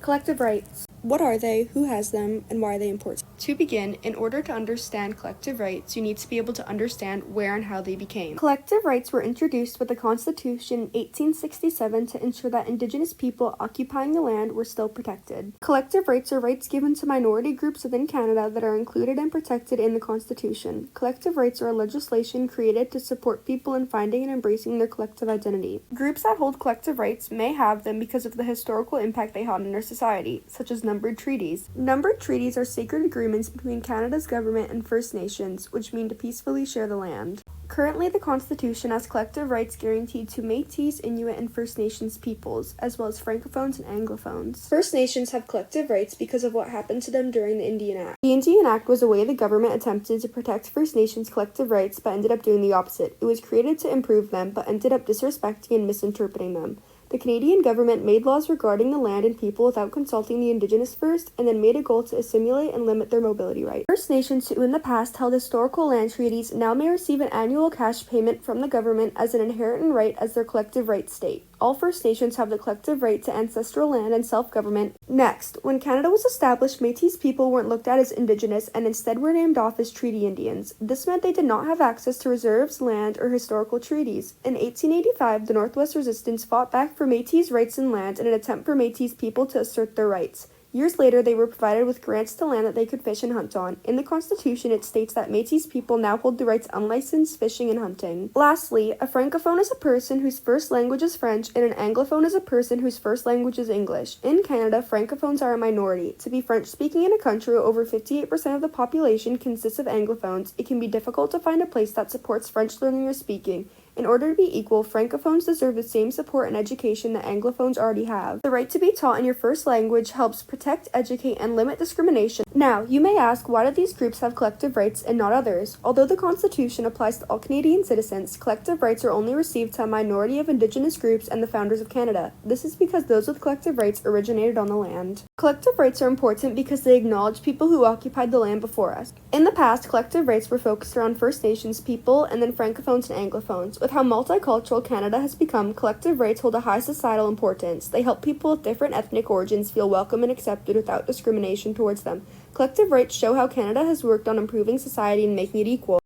Collective rights. What are they, who has them, and why are they important? To begin, in order to understand collective rights, you need to be able to understand where and how they became. Collective rights were introduced with the Constitution in 1867 to ensure that Indigenous people occupying the land were still protected. Collective rights are rights given to minority groups within Canada that are included and protected in the Constitution. Collective rights are legislation created to support people in finding and embracing their collective identity. Groups that hold collective rights may have them because of the historical impact they had on our society, such as numbered treaties. Numbered treaties are sacred agreements between Canada's government and First Nations, which mean to peacefully share the land. Currently, the Constitution has collective rights guaranteed to Métis, Inuit, and First Nations peoples, as well as Francophones and Anglophones. First Nations have collective rights because of what happened to them during the Indian Act. The Indian Act was a way the government attempted to protect First Nations' collective rights, but ended up doing the opposite. It was created to improve them, but ended up disrespecting and misinterpreting them. The Canadian government made laws regarding the land and people without consulting the Indigenous first, and then made a goal to assimilate and limit their mobility rights. First Nations who in the past held historical land treaties now may receive an annual cash payment from the government as an inherent right as their collective rights state. All First Nations have the collective right to ancestral land and self-government. Next, when Canada was established, Métis people weren't looked at as Indigenous and instead were named off as Treaty Indians. This meant they did not have access to reserves, land, or historical treaties. In 1885, the Northwest Resistance fought back for Métis rights and land in an attempt for Métis people to assert their rights. Years later, they were provided with grants to land that they could fish and hunt on. In the Constitution, it states that Métis people now hold the right to unlicensed fishing and hunting. Lastly, a Francophone is a person whose first language is French, and an Anglophone is a person whose first language is English. In Canada, Francophones are a minority. To be French-speaking in a country where over 58% of the population consists of Anglophones, it can be difficult to find a place that supports French learning or speaking. In order to be equal, Francophones deserve the same support and education that Anglophones already have. The right to be taught in your first language helps protect, educate, and limit discrimination. Now, you may ask, why do these groups have collective rights and not others? Although the Constitution applies to all Canadian citizens, collective rights are only received to a minority of Indigenous groups and the founders of Canada. This is because those with collective rights originated on the land. Collective rights are important because they acknowledge people who occupied the land before us. In the past, collective rights were focused around First Nations people and then Francophones and Anglophones. With how multicultural Canada has become, collective rights hold a high societal importance. They help people with different ethnic origins feel welcome and accepted without discrimination towards them. Collective rights show how Canada has worked on improving society and making it equal.